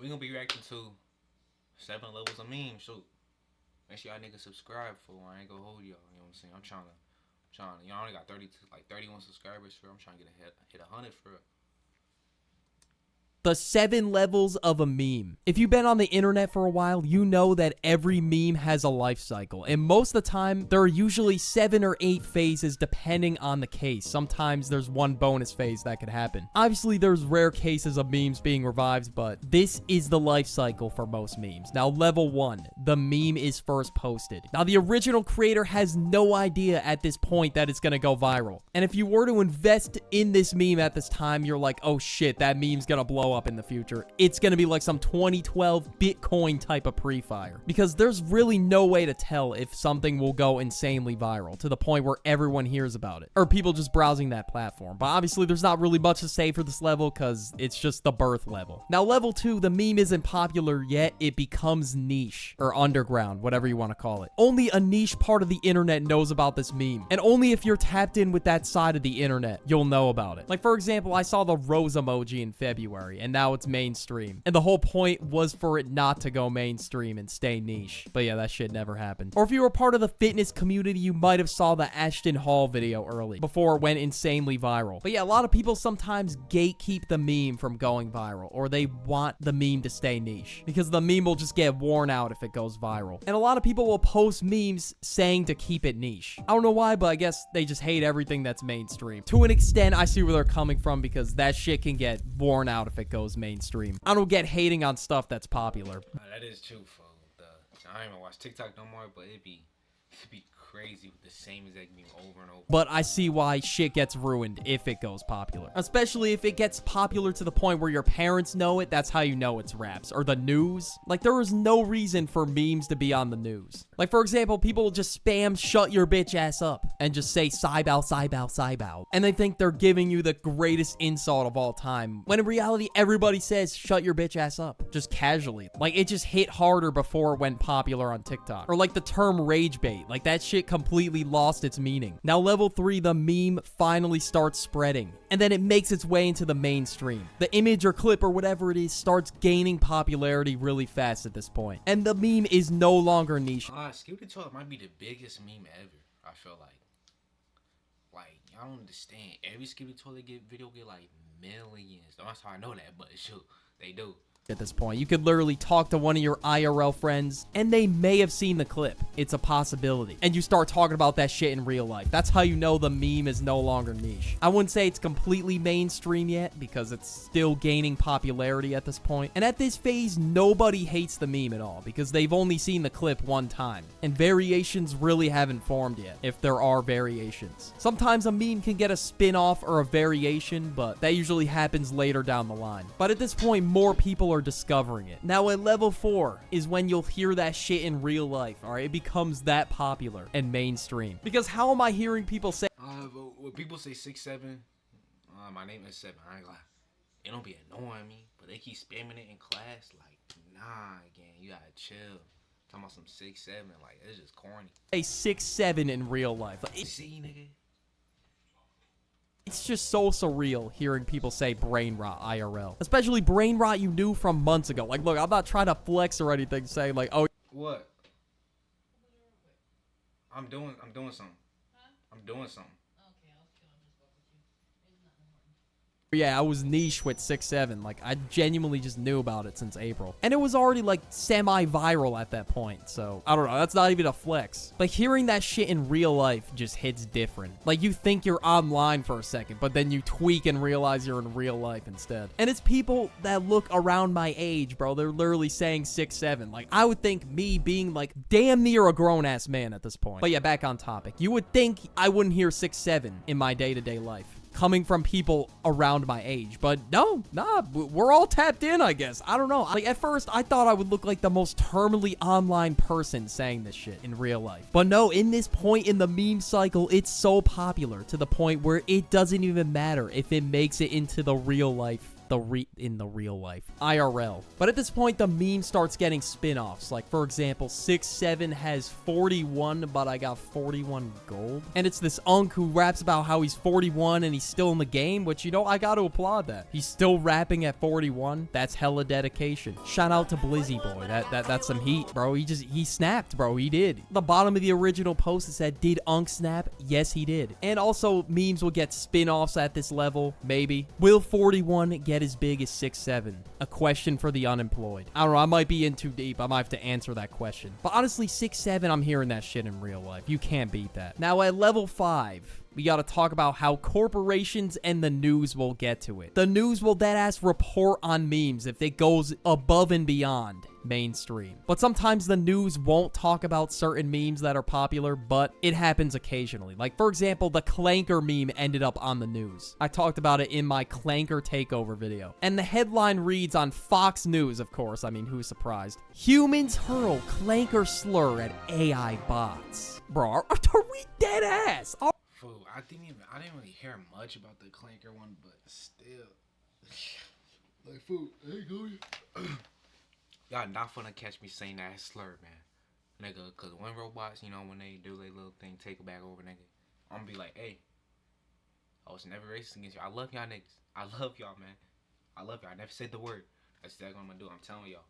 we gonna be reacting to 7 levels of memes. So make sure y'all niggas subscribe for. I ain't gonna hold y'all. You know what I'm saying? I'm trying to. Y'all only got 31 subscribers for. I'm trying to hit 100 for. The 7 levels of a meme. If you've been on the internet for a while, you know that every meme has a life cycle. And most of the time, there are usually 7 or 8 phases depending on the case. Sometimes there's one bonus phase that could happen. Obviously, there's rare cases of memes being revived, but this is the life cycle for most memes. Now, level 1, the meme is first posted. Now, the original creator has no idea at this point that it's gonna go viral. And if you were to invest in this meme at this time, you're like, oh shit, that meme's gonna blow up in the future. It's gonna be like some 2012 Bitcoin type of pre-fire, because there's really no way to tell if something will go insanely viral to the point where everyone hears about it, or people just browsing that platform. But obviously there's not really much to say for this level because it's just the birth level. Now level 2, the meme isn't popular yet, it becomes niche or underground, whatever you want to call it. Only a niche part of the internet knows about this meme, and only if you're tapped in with that side of the internet you'll know about it. Like for example, I saw the rose emoji in February and now it's mainstream. And the whole point was for it not to go mainstream and stay niche. But yeah, that shit never happened. Or if you were part of the fitness community, you might have saw the Ashton Hall video early before it went insanely viral. But yeah, a lot of people sometimes gatekeep the meme from going viral, or they want the meme to stay niche because the meme will just get worn out if it goes viral. And a lot of people will post memes saying to keep it niche. I don't know why, but I guess they just hate everything that's mainstream. To an extent, I see where they're coming from because that shit can get worn out if it goes mainstream. I don't get hating on stuff that's popular. That is true, folks. I don't even watch TikTok no more, but it'd be crazy with the same exact meme over and over. But I see why shit gets ruined if it goes popular. Especially if it gets popular to the point where your parents know it, that's how you know it's raps. Or the news. Like, there is no reason for memes to be on the news. Like, for example, people will just spam shut your bitch ass up and just say Cybao, Cybao, Cybao. And they think they're giving you the greatest insult of all time. When in reality, everybody says shut your bitch ass up. Just casually. Like, it just hit harder before it went popular on TikTok. Or like the term rage bait. Like, that shit completely lost its meaning. Now, level 3, the meme finally starts spreading. And then it makes its way into the mainstream. The image or clip or whatever it is starts gaining popularity really fast at this point. And the meme is no longer niche. Skip the Toilet might be the biggest meme ever, I feel like. Like, y'all don't understand. Every Skip the Toilet video get like millions. That's how I know that, but shoot, they do. At this point, you could literally talk to one of your IRL friends and they may have seen the clip. It's a possibility. And you start talking about that shit in real life. That's how you know the meme is no longer niche. I wouldn't say it's completely mainstream yet because it's still gaining popularity at this point. And at this phase, nobody hates the meme at all because they've only seen the clip one time. And variations really haven't formed yet, if there are variations. Sometimes a meme can get a spin-off or a variation, but that usually happens later down the line. But at this point, more people are discovering it. Now at level 4 is when you'll hear that shit in real life, alright? It becomes that popular and mainstream. Because how am I hearing people say when people say 6'7", my name is 7, I ain't gonna lie. It don't be annoying me, but they keep spamming it in class, like, nah, again, you gotta chill. Talking about some 6'7", like, it's just corny. A 6'7" in real life. Like, see, nigga? It's just so surreal hearing people say brain rot IRL. Especially brain rot you knew from months ago. Like, look, I'm not trying to flex or anything, saying like, oh. What? I'm doing something. Huh? I'm doing something. Yeah, I was niche with 6'7". Like, I genuinely just knew about it since April. And it was already, like, semi-viral at that point. So, I don't know. That's not even a flex. But hearing that shit in real life just hits different. Like, you think you're online for a second, but then you tweak and realize you're in real life instead. And it's people that look around my age, bro. They're literally saying 6'7". Like, I would think me being, like, damn near a grown-ass man at this point. But yeah, back on topic. You would think I wouldn't hear 6'7" in my day-to-day life coming from people around my age. But no, nah, we're all tapped in, I guess. I don't know. Like, at first, I thought I would look like the most terminally online person saying this shit in real life. But no, in this point in the meme cycle, it's so popular to the point where it doesn't even matter if it makes it into the real life in the real life, IRL. But at this point, the meme starts getting spin-offs. Like, for example, 6'7" has 41, but I got 41 gold. And it's this unk who raps about how he's 41 and he's still in the game, which, you know, I got to applaud that. He's still rapping at 41. That's hella dedication. Shout out to Blizzy Boy. That's some heat, bro. He snapped, bro. He did. The bottom of the original post, it said, did Unk snap? Yes, he did. And also, memes will get spin-offs at this level, maybe. Will 41 get as big as 6'7"? A question for the unemployed. I don't know, I might be in too deep. I might have to answer that question. But honestly, 6'7", I'm hearing that shit in real life. You can't beat that. Now, at level 5, we gotta talk about how corporations and the news will get to it. The news will deadass report on memes if it goes above and beyond mainstream. But sometimes the news won't talk about certain memes that are popular, but it happens occasionally. Like, for example, the Clanker meme ended up on the news. I talked about it in my Clanker takeover video. And the headline reads on Fox News, of course. I mean, who's surprised? Humans hurl Clanker slur at AI bots. Bro, are we dead ass? Fool, I didn't really hear much about the Clanker one, but still. Like, fool, hey, go. Y'all not finna catch me saying that slur, man. Nigga, cause when robots, you know, when they do their little thing, take it back over, nigga, I'm gonna be like, hey, I was never racist against you. I love y'all niggas. I love y'all, man. I love y'all. I never said the word. That's exactly what I'm gonna do. I'm telling y'all.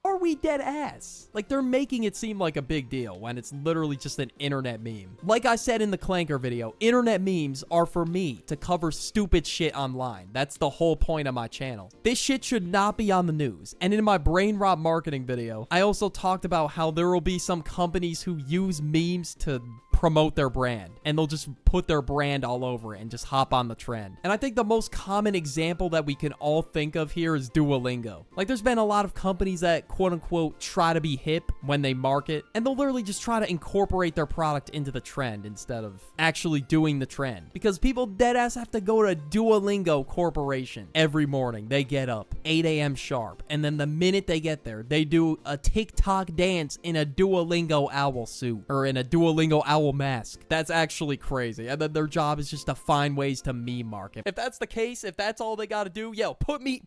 Are we dead ass? Like, they're making it seem like a big deal when it's literally just an internet meme. Like I said in the Clanker video, internet memes are for me to cover stupid shit online. That's the whole point of my channel. This shit should not be on the news. And in my brain rot marketing video, I also talked about how there will be some companies who use memes to promote their brand, and they'll just put their brand all over it and just hop on the trend. And I think the most common example that we can all think of here is Duolingo. Like, there's been a lot of companies that quote-unquote try to be hip when they market, and they'll literally just try to incorporate their product into the trend instead of actually doing the trend. Because people deadass have to go to Duolingo Corporation every morning. They get up 8 a.m. sharp, and then the minute they get there, they do a TikTok dance in a Duolingo owl suit, or in a Duolingo owl mask. That's actually crazy. And then their job is just to find ways to meme market. If that's the case, if that's all they gotta do, yo, put me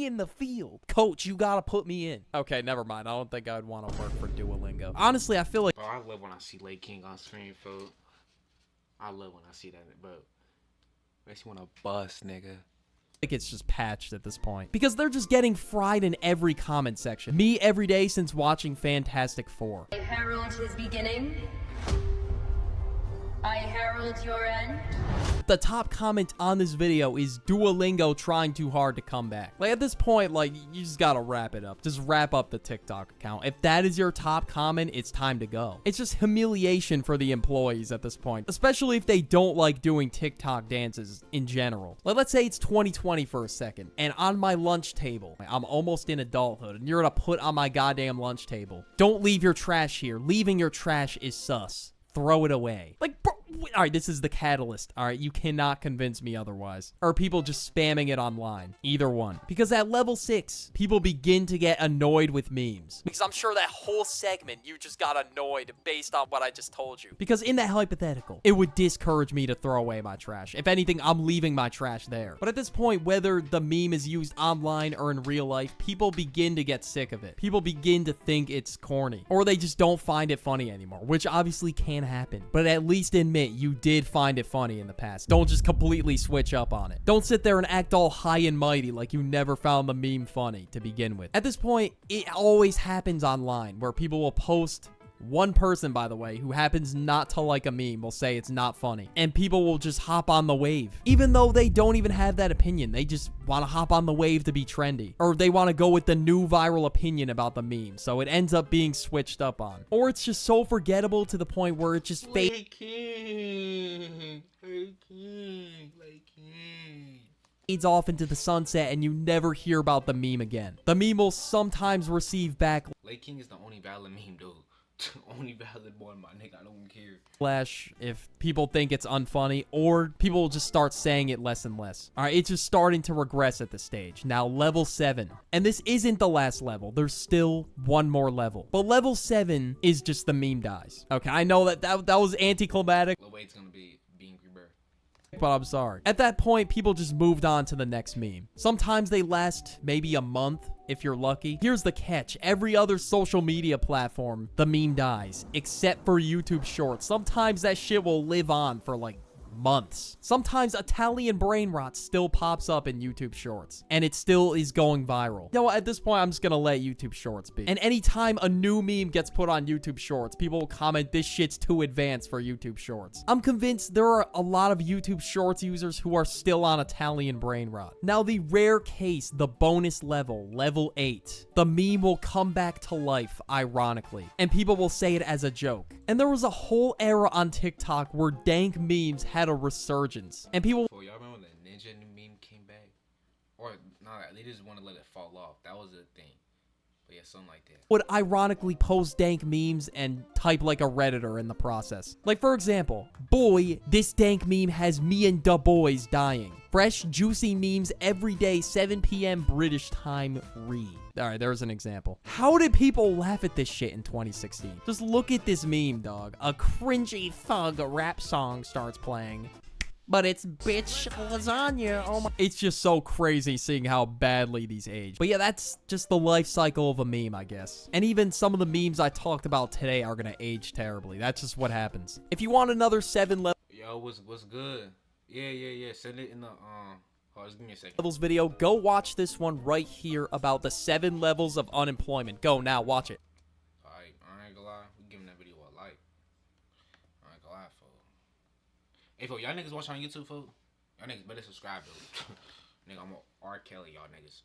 in the field. Coach, you gotta put me in. Okay, never mind. I don't think I'd want to work for Duolingo. Honestly, I feel like... Bro, I love when I see Lake King on screen, fool. I love when I see that, bro. Makes me want to bust, nigga. Like, it's just patched at this point. Because they're just getting fried in every comment section. Me every day since watching Fantastic Four. I herald his beginning. I herald your end. The top comment on this video is Duolingo trying too hard to come back. Like, at this point, like, you just gotta wrap it up. Just wrap up the TikTok account. If that is your top comment, it's time to go. It's just humiliation for the employees at this point, especially if they don't like doing TikTok dances in general. Like, let's say it's 2020 for a second, and on my lunch table, I'm almost in adulthood, and you're gonna put on my goddamn lunch table, don't leave your trash here. Leaving your trash is sus. Throw it away. Like, bro, all right, this is the catalyst. All right, you cannot convince me otherwise. Or people just spamming it online. Either one. Because at level 6, people begin to get annoyed with memes. Because I'm sure that whole segment, you just got annoyed based on what I just told you. Because in that hypothetical, it would discourage me to throw away my trash. If anything, I'm leaving my trash there. But at this point, whether the meme is used online or in real life, people begin to get sick of it. People begin to think it's corny. Or they just don't find it funny anymore, which obviously can happen. But at least admit you did find it funny in the past. Don't just completely switch up on it. Don't sit there and act all high and mighty like you never found the meme funny to begin with. At this point, it always happens online where people will post... One person, by the way, who happens not to like a meme will say it's not funny. And people will just hop on the wave. Even though they don't even have that opinion. They just want to hop on the wave to be trendy. Or they want to go with the new viral opinion about the meme. So it ends up being switched up on. Or it's just so forgettable to the point where it just fades off into the sunset and you never hear about the meme again. The meme will sometimes receive back... Lake King is the only valid meme, dude. Only valid one, my nigga. I don't care. Flash if people think it's unfunny, or people will just start saying it less and less. All right, it's just starting to regress at this stage. Now, level 7. And this isn't the last level. There's still one more level. But level 7 is just the meme dies. Okay, I know that was anticlimactic. The way it's gonna be being rebirthed. but I'm sorry. At that point, people just moved on to the next meme. Sometimes they last maybe a month, if you're lucky. Here's the catch. Every other social media platform, the meme dies, except for YouTube Shorts. Sometimes that shit will live on for like months. Sometimes Italian brain rot still pops up in YouTube Shorts, and it still is going viral. You know what, at this point, I'm just gonna let YouTube Shorts be. And anytime a new meme gets put on YouTube Shorts, people will comment, this shit's too advanced for YouTube Shorts. I'm convinced there are a lot of YouTube Shorts users who are still on Italian brain rot. Now, the rare case, the bonus level, level 8, the meme will come back to life, ironically, and people will say it as a joke. And there was a whole era on TikTok where dank memes had a resurgence, and people. Oh, y'all remember when the ninja meme came back? Or nah, they just want to let it fall off. That was a thing. But yeah, something like that. Would ironically post dank memes and type like a Redditor in the process. Like, for example, boy, this dank meme has me and da boys dying. Fresh, juicy memes every day, 7 p.m. British time, read. Alright, there's an example. How did people laugh at this shit in 2016? Just look at this meme, dog. A cringy thug rap song starts playing. But it's bitch lasagna. Oh my. It's just so crazy seeing how badly these age. But yeah, that's just the life cycle of a meme, I guess. And even some of the memes I talked about today are gonna age terribly. That's just what happens. If you want another 7 level. Yo, what's good? Yeah. Send it in the hold on, just give me a second. Levels video, go watch this one right here about the 7 levels of unemployment. Go now, watch it. Alright, I ain't gonna lie. We giving that video a like. I ain't gonna lie, folks. Hey, folks, y'all niggas watch on YouTube, folks? Y'all niggas better subscribe, though. Nigga, I'm a R. Kelly, y'all niggas.